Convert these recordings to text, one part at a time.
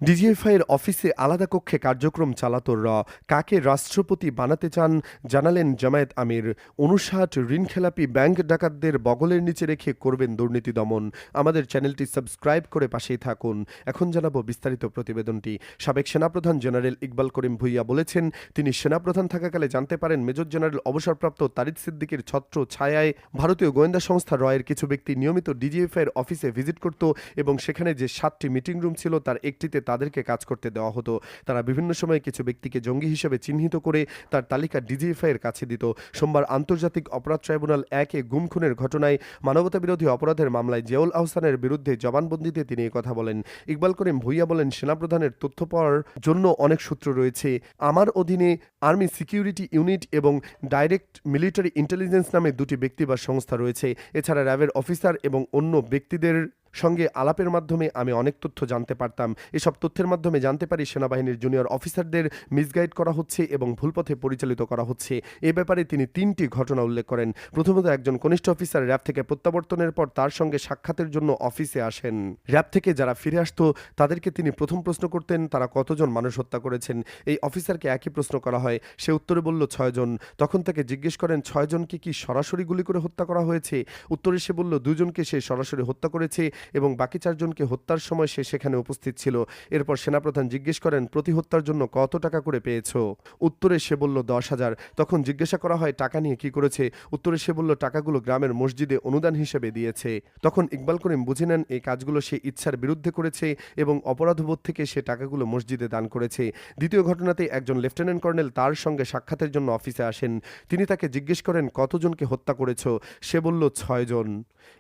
ডিজিএফআইয়ের অফিসে আলাদা কক্ষে কার্যক্রম চালাত র। কাকে রাষ্ট্রপতি বানাতে চান জানালেন জামায়াত আমির। ৫৯ ঋণখেলাপি ব্যাংক ডাকাতদের বগলের নিচে রেখে করবেন দুর্নীতি দমন। আমাদের চ্যানেলটি সাবস্ক্রাইব করে পাশেই থাকুন। এখন জানাবো বিস্তারিত প্রতিবেদনটি। সাবেক সেনাপ্রধান জেনারেল ইকবাল করিম ভূঁইয়া বলেছেন, তিনি সেনাপ্রধান থাকাকালে জানতে পারেন মেজর জেনারেল অবসরপ্রাপ্ত তারিক সিদ্দিকীর ছত্র ছায়ায় ভারতীয় গোয়েন্দা সংস্থা রয়ের কিছু ব্যক্তি নিয়মিত ডিজিএফআইয়ের অফিসে ভিজিট করত এবং সেখানে যে ৭টি মিটিং রুম ছিল তার একটিতে তাদেরকে কাজ করতে দেওয়া হতো। তারা বিভিন্ন সময়ে কিছু ব্যক্তিকে জঙ্গি হিসেবে চিহ্নিত করে তার তালিকা ডিজিএফআইয়ের কাছে দিত। সোমবার আন্তর্জাতিক অপরাধ ট্রাইব্যুনাল ১-এ গুম খুনের ঘটনায় মানবতাবিরোধী অপরাধের মামলায় জিয়াউল আহসানের বিরুদ্ধে জবানবন্দিতে তিনি কথা বলেন। ইকবাল করিম ভূঁইয়া বলেন, সেনাপ্রধানের তথ্য পাওয়ার জন্য অনেক সূত্র রয়েছে। আমার অধীনে আর্মি সিকিউরিটি ইউনিট এবং ডাইরেক্ট মিলিটারি ইন্টেলিজেন্স নামে দুটি ব্যক্তি বা সংস্থা রয়েছে। এছাড়া র্যাবের অফিসার এবং অন্য ব্যক্তিদের সঙ্গে আলাপের মাধ্যমে আমি অনেক তথ্য জানতে পারতাম। এসব তথ্যের মাধ্যমে জানতে পারি সেনাবাহিনীর জুনিয়র অফিসারদের মিসগাইড করা হচ্ছে এবং ভুল পথে পরিচালিত করা হচ্ছে। এ ব্যাপারে তিনি ৩টি ঘটনা উল্লেখ করেন। প্রথমত, একজন কনিষ্ঠ অফিসার র্যাব থেকে প্রত্যাবর্তনের পর তার সঙ্গে সাক্ষাতের জন্য অফিসে আসেন। র্যাব থেকে যারা ফিরে আসতো তাদেরকে তিনি প্রথম প্রশ্ন করতেন, তারা কতজন মানুষ হত্যা করেছেন। এই অফিসারকে একই প্রশ্ন করা হয়। সে উত্তরে বলল ৬ জন। তখন তাকে জিজ্ঞেস করেন, ৬ জনকে কি সরাসরি গুলি করে হত্যা করা হয়েছে? উত্তরে সে বলল ২ জনকে সে সরাসরি হত্যা করেছে এবং বাকি ৪ জনকে হত্যার সময় সে সেখানে উপস্থিত ছিল। এরপর সেনাপ্রধান জিজ্ঞেস করেন, প্রতি হত্যার জন্য কত টাকা করে পেয়েছো? উত্তরে সে বলল ১০,০০০। তখন জিজ্ঞাসা করা হয়, টাকা নিয়ে কি করেছে? উত্তরে সে বলল, টাকাগুলো গ্রামের মসজিদে অনুদান হিসেবে দিয়েছে। তখন ইকবাল করিম বুঝে নেন এই কাজগুলো সে ইচ্ছার বিরুদ্ধে করেছে এবং অপরাধবোধ থেকে সে টাকাগুলো মসজিদে দান করেছে। দ্বিতীয় ঘটনাতে একজন লেফটেন্যান্ট কর্নেল তার সঙ্গে সাক্ষাতের জন্য অফিসে আসেন। তিনি তাকে জিজ্ঞেস করেন, কতজনকে হত্যা করেছো? সে বলল ৬ জন।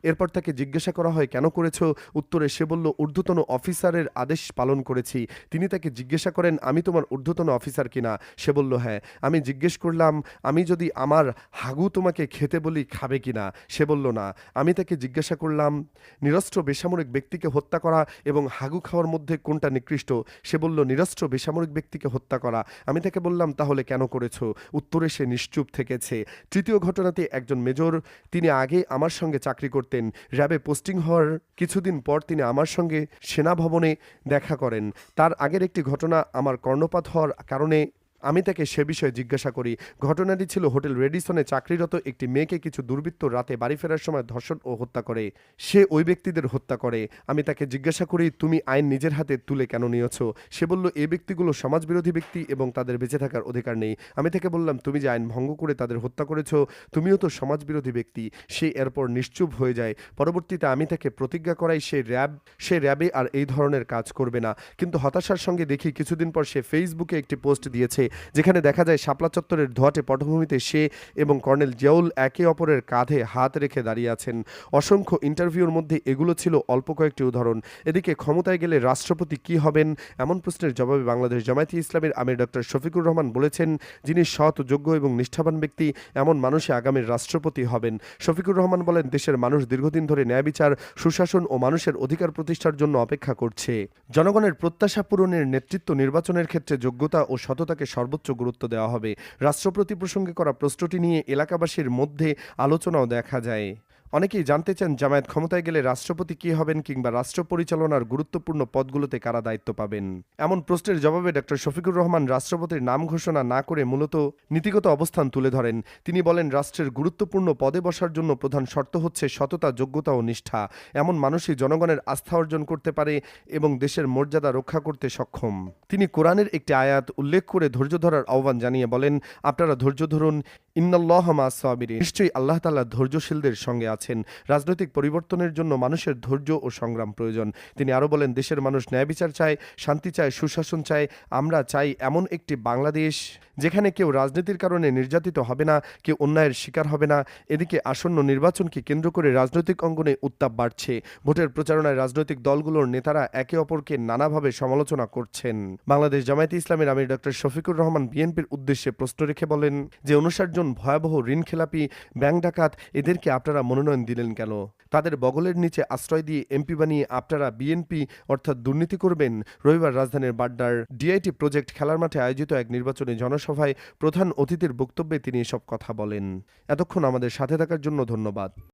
এরপর তাকে জিজ্ঞাসা করা হয়, কেন করেছো? উত্তরে সে বলল, ঊর্ধ্বতন অফিসারের আদেশ পালন করেছি। তিনি তাকে জিজ্ঞাসা করেন, আমি তোমার ঊর্ধ্বতন অফিসার কিনা? সে বলল, হ্যাঁ। আমি জিজ্ঞেস করলাম, আমি যদি আমার হাগু তোমাকে খেতে বলি খাবে কিনা? সে বলল, না। আমি তাকে জিজ্ঞাসা করলাম, নিরস্ত্র বেসামরিক ব্যক্তিকে হত্যা করা এবং হাগু খাওয়ার মধ্যে কোনটা নিকৃষ্ট? সে বলল, নিরস্ত্র বেসামরিক ব্যক্তিকে হত্যা করা। আমি তাকে বললাম, তাহলে কেন করেছো? উত্তরে সে নিশ্চুপ থেকেছে। তৃতীয় ঘটনাতে একজন মেজর, তিনি আগে আমার সঙ্গে চাকরি করতেন। র্যাবে পোস্টিং হওয়ার কিছুদিন পর তিনি আমার সঙ্গে সেনা ভবনে দেখা করেন। তার আগের একটি ঘটনা, আমার কর্ণপাত হওয়ার কারণে আমি তাকে সে বিষয়ে জিজ্ঞাসা করি। ঘটনাটি ছিল হোটেল রেডিসনে চাকরিরত একটি মেয়েকে কিছু দুর্বৃত্ত রাতে বাড়ি ফেরার সময় ধর্ষণ ও হত্যা করে। সে ওই ব্যক্তিদের হত্যা করে। আমি তাকে জিজ্ঞাসা করি, তুমি আইন নিজের হাতে তুলে কেন নিয়েছ? সে বলল, এই ব্যক্তিগুলো সমাজবিরোধী ব্যক্তি এবং তাদের বেঁচে থাকার অধিকার নেই। আমি তাকে বললাম, তুমি যে আইন ভঙ্গ করে তাদের হত্যা করেছ, তুমিও তো সমাজবিরোধী ব্যক্তি। সে এরপর নিশ্চুপ হয়ে যায়। পরবর্তীতে আমি তাকে প্রতিজ্ঞা করাই সে র্যাবে আর এই ধরনের কাজ করবে না। কিন্তু হতাশার সঙ্গে দেখি কিছুদিন পর সে ফেসবুকে একটি পোস্ট দিয়েছে যেখানে দেখা যায় শাপলা চত্বরের ধোয়াটে পটভূমিতে সে এবং কর্নেল জিয়াউল একে অপরের কাঁধে হাত রেখে দাঁড়িয়ে আছেন। অসংখ্য ইন্টারভিউর মধ্যে এগুলো ছিল অল্প কয়েকটি উদাহরণ। এদিকে ক্ষমতায় গেলে রাষ্ট্রপতি কি হবেন এমন প্রশ্নের জবাবে বাংলাদেশ জামায়াতে ইসলামের আমির ডক্টর শফিকুর রহমান বলেছেন, যিনি সৎ, যোগ্য এবং নিষ্ঠাবান ব্যক্তি এমন মানুষই আগামীর রাষ্ট্রপতি হবেন। শফিকুর রহমান বলেন, দেশের মানুষ দীর্ঘদিন ধরে ন্যায় বিচার, সুশাসন ও মানুষের অধিকার প্রতিষ্ঠার জন্য অপেক্ষা করছে। জনগণের প্রত্যাশা পূরণের নেতৃত্ব নির্বাচনের ক্ষেত্রে যোগ্যতা ও সততাকে সর্বোচ্চ গুরুত্ব দেওয়া হবে। রাষ্ট্রপতি প্রসঙ্গে করা প্রশ্নটি নিয়ে এলাকাবাসীর মধ্যে আলোচনাও দেখা যায়। অনেকেই জানতে চান, জামায়াত ক্ষমতায় গেলে রাষ্ট্রপতি কি হবেন কিংবা রাষ্ট্র পরিচালনার গুরুত্বপূর্ণ পদগুলোতে কারা দায়িত্ব পাবেন। এমন প্রশ্নের জবাবে ডক্টর শফিকুর রহমান রাষ্ট্রপতির নাম ঘোষণা না করে মূলত নীতিগত অবস্থান তুলে ধরেন। তিনি বলেন, রাষ্ট্রের গুরুত্বপূর্ণ পদে বসার জন্য প্রধান শর্ত হচ্ছে সততা, যোগ্যতা ও নিষ্ঠা। এমন মানুষই জনগণের আস্থা অর্জন করতে পারে এবং দেশের মর্যাদা রক্ষা করতে সক্ষম। তিনি কোরআনের একটি আয়াত উল্লেখ করে ধৈর্য ধরার আহ্বান জানিয়ে বলেন, আপনারা ধৈর্য ধরুন, ইন্নাল্লাহা মা'আস সাবিরিন। নিশ্চয়ই আল্লাহ তাআলা ধৈর্যশীলদের সঙ্গে আছেন। রাজনৈতিক পরিবর্তনের জন্য মানুষের ধৈর্য ও সংগ্রাম প্রয়োজন। তিনি আরও বলেন, দেশের মানুষ ন্যায় বিচার চায়, শান্তি চায়, সুশাসন চায়। আমরা চাই এমন একটি বাংলাদেশ যেখানে কেউ রাজনীতির কারণে নির্যাতিত হবে না, কেউ অন্যায়ের শিকার হবে না। এদিকে আসন্ন নির্বাচনকে কেন্দ্র করে রাজনৈতিক অঙ্গনে উত্তাপ বাড়ছে। ভোটের প্রচারণায় রাজনৈতিক দলগুলোর নেতারা একে অপরকে নানাভাবে সমালোচনা করছেন। বাংলাদেশ জামায়াতে ইসলামের আমির ডক্টর শফিকুর রহমান বিএনপির উদ্দেশ্যে প্রশ্ন রেখে বলেন যে, ৫৯ জন ভয়াবহ ঋণখেলাপি ব্যাংক ডাকাত, এদেরকে আপনারা মনোনয়ন দিলেন কেন? তাদের বগলের নিচে আশ্রয় দিয়ে এমপি বানিয়ে আপনারা বিএনপি অর্থাৎ দুর্নীতি করবেন? রবিবার রাজধানীর বাড্ডার ডিআইটি প্রজেক্ট খেলার মাঠে আয়োজিত এক নির্বাচনী জনসভায় প্রধান অতিথির বক্তব্যে তিনি এসব কথা বলেন। এতক্ষণ আমাদের সাথে থাকার জন্য ধন্যবাদ।